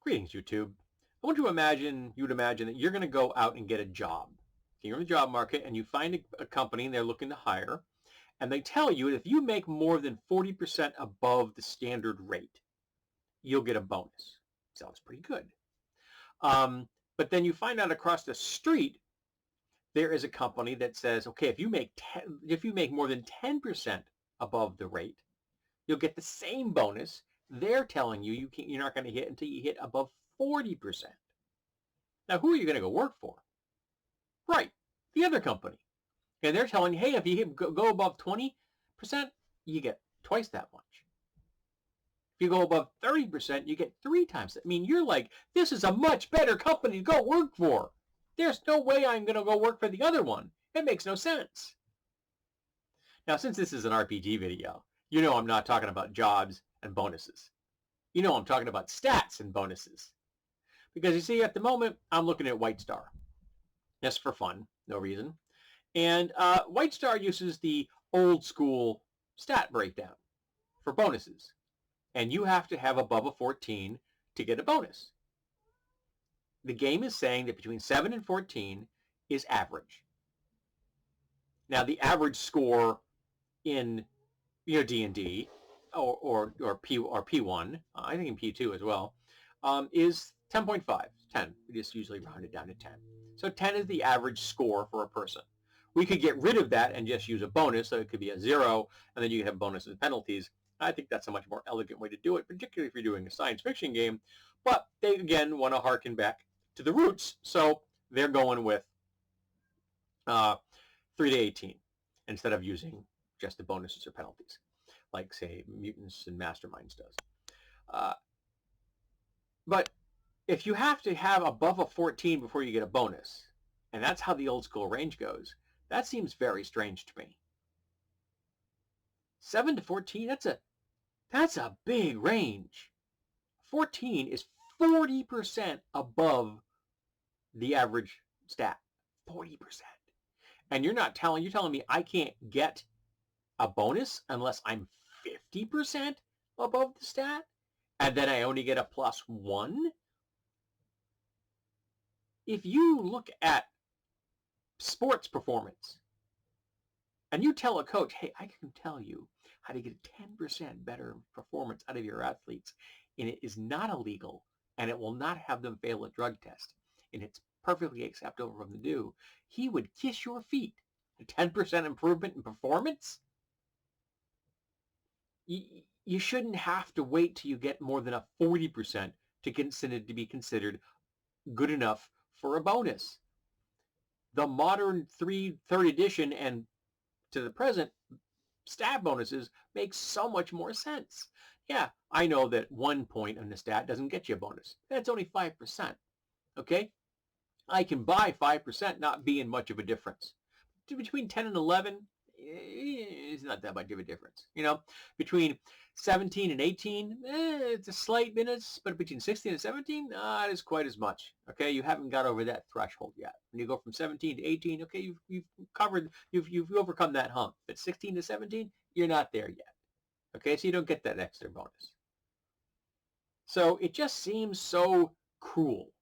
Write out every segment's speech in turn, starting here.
Greetings, YouTube. I want to imagine, you'd imagine that you're going to go out and get a job. You're in the job market and you find a company and they're looking to hire, and they tell you if you make more than 40% above the standard rate, you'll get a bonus. Sounds pretty good. But then you find out across the street, there is a company that says, okay, if you make more than 10% above the rate, you'll get the same bonus. They're telling you you're not going to hit until you hit above 40%. Now, who are you going to go work for? Right, the other company. And they're telling you, hey, if you go above 20%, you get twice that much. If you go above 30%, you get 3 times that. I mean, you're like, this is a much better company to go work for. There's no way I'm going to go work for the other one. It makes no sense. Now, since this is an RPG video, you know I'm not talking about jobs and bonuses. You know I'm talking about stats and bonuses. Because you see, at the moment, I'm looking at White Star. Just for fun, no reason. And White Star uses the old school stat breakdown for bonuses. And you have to have above a 14 to get a bonus. The game is saying that between 7 and 14 is average. Now, the average score in D&D or P1, I think in P2 as well, is 10.5, 10. We just usually round it down to 10. So 10 is the average score for a person. We could get rid of that and just use a bonus, so it could be a 0, and then you have bonuses and penalties. I think that's a much more elegant way to do it, particularly if you're doing a science fiction game. But they, again, want to harken back to the roots, so they're going with 3 to 18 instead of using just the bonuses or penalties, like, say, Mutants and Masterminds does. But if you have to have above a 14 before you get a bonus, and that's how the old school range goes, that seems very strange to me. 7 to 14, that's a big range. 14 is 40% above the average stat. 40%. And you're telling me I can't get a bonus unless I'm 50% above the stat, and then I only get a +1? If you look at sports performance and you tell a coach, hey, I can tell you how to get a 10% better performance out of your athletes, and it is not illegal, and it will not have them fail a drug test, and it's perfectly acceptable for them to do, he would kiss your feet. A 10% improvement in performance? You shouldn't have to wait till you get more than a 40% to be considered good enough for a bonus. The modern 3rd edition and to the present stat bonuses make so much more sense. Yeah, I know that 1 point on the stat doesn't get you a bonus. That's only 5%. Okay? I can buy 5% not being much of a difference. Between 10 and 11, it's not that much of a difference. Between 17 and 18, it's a slight minus, but between 16 and 17, not as quite as much. Okay, you haven't got over that threshold yet. When you go from 17 to 18, okay, you've overcome that hump. But 16 to 17, you're not there yet. Okay, so you don't get that extra bonus. So it just seems so cruel.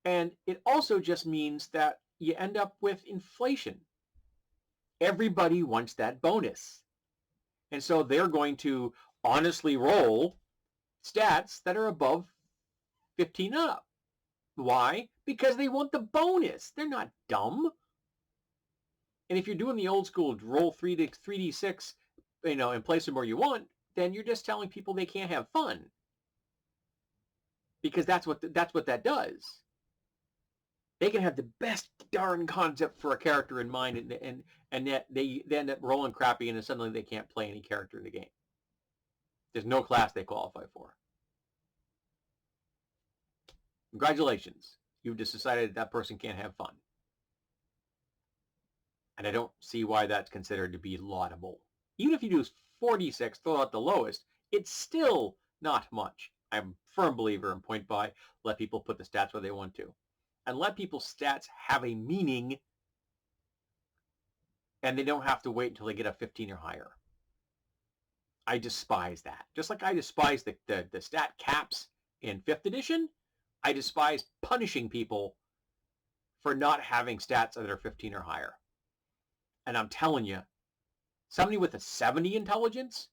And it also just means that you end up with inflation. Everybody wants that bonus. And so they're going to honestly roll stats that are above 15 up. Why? Because they want the bonus. They're not dumb. And if you're doing the old school roll 3d6, and place them where you want, then you're just telling people they can't have fun. Because that's what that does. They can have the best darn concept for a character in mind, and yet they end up rolling crappy, and then suddenly they can't play any character in the game. There's no class they qualify for. Congratulations. You've just decided that person can't have fun. And I don't see why that's considered to be laudable. Even if you do 46, throw out the lowest, it's still not much. I'm a firm believer in point buy. Let people put the stats where they want to. And let people's stats have a meaning, and they don't have to wait until they get a 15 or higher. I despise that. Just like I despise the stat caps in 5th edition, I despise punishing people for not having stats that are 15 or higher. And I'm telling you, somebody with a 70 intelligence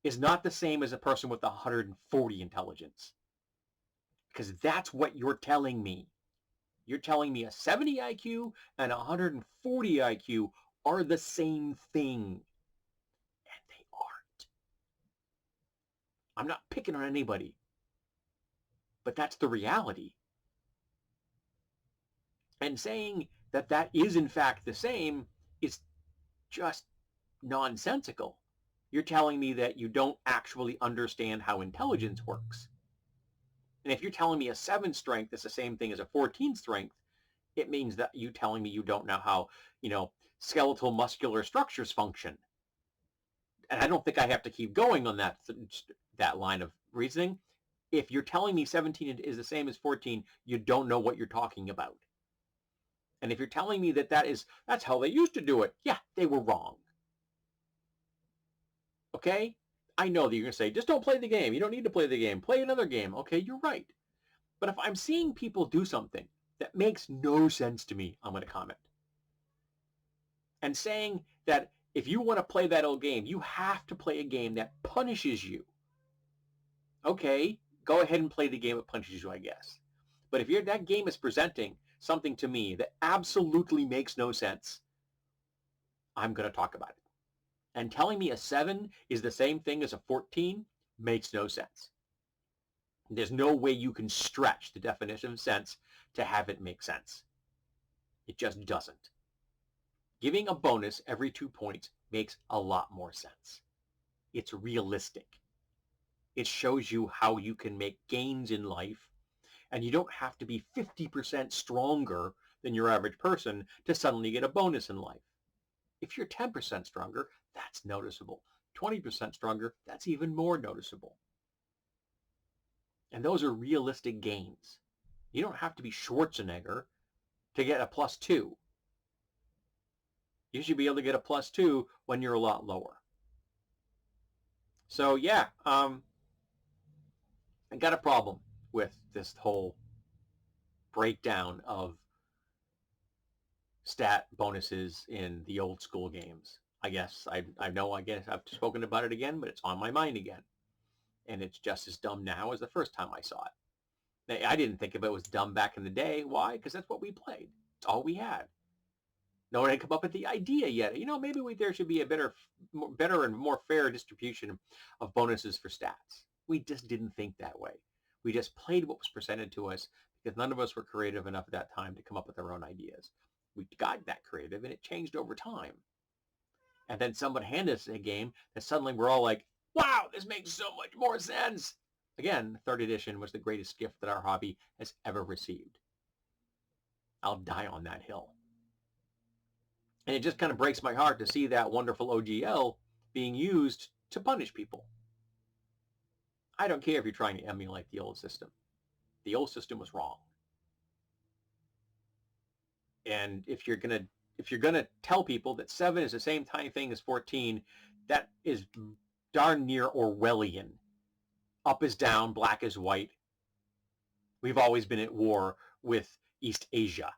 is not the same as a person with 140 intelligence. Because that's what you're telling me. You're telling me a 70 IQ and a 140 IQ are the same thing. And they aren't. I'm not picking on anybody. But that's the reality. And saying that that is in fact the same is just nonsensical. You're telling me that you don't actually understand how intelligence works. And if you're telling me a 7 strength is the same thing as a 14 strength, it means that you telling me you don't know how, skeletal muscular structures function. And I don't think I have to keep going on that line of reasoning. If you're telling me 17 is the same as 14, you don't know what you're talking about. And if you're telling me that's how they used to do it, yeah, they were wrong. Okay? I know that you're going to say, just don't play the game. You don't need to play the game. Play another game. Okay, you're right. But if I'm seeing people do something that makes no sense to me, I'm going to comment. And saying that if you want to play that old game, you have to play a game that punishes you. Okay, go ahead and play the game that punishes you, I guess. But if that game is presenting something to me that absolutely makes no sense, I'm going to talk about it. And telling me a 7 is the same thing as a 14 makes no sense. There's no way you can stretch the definition of sense to have it make sense. It just doesn't. Giving a bonus every 2 points makes a lot more sense. It's realistic. It shows you how you can make gains in life, and you don't have to be 50% stronger than your average person to suddenly get a bonus in life. If you're 10% stronger, that's noticeable. 20% stronger, that's even more noticeable. And those are realistic gains. You don't have to be Schwarzenegger to get a +2. You should be able to get a +2 when you're a lot lower. So yeah, I got a problem with this whole breakdown of stat bonuses in the old school games. I guess I've spoken about it again, but it's on my mind again. And it's just as dumb now as the first time I saw it. I didn't think of it was dumb back in the day. Why? Because that's what we played. It's all we had. No one had come up with the idea yet. Maybe there should be a better and more fair distribution of bonuses for stats. We just didn't think that way. We just played what was presented to us because none of us were creative enough at that time to come up with our own ideas. We got that creative, and it changed over time. And then someone handed us a game that suddenly we're all like, wow, this makes so much more sense. Again, 3rd edition was the greatest gift that our hobby has ever received. I'll die on that hill. And it just kind of breaks my heart to see that wonderful OGL being used to punish people. I don't care if you're trying to emulate the old system. The old system was wrong. And if you're gonna tell people that 7 is the same thing as 14, that is darn near Orwellian. Up is down, black is white. We've always been at war with East Asia.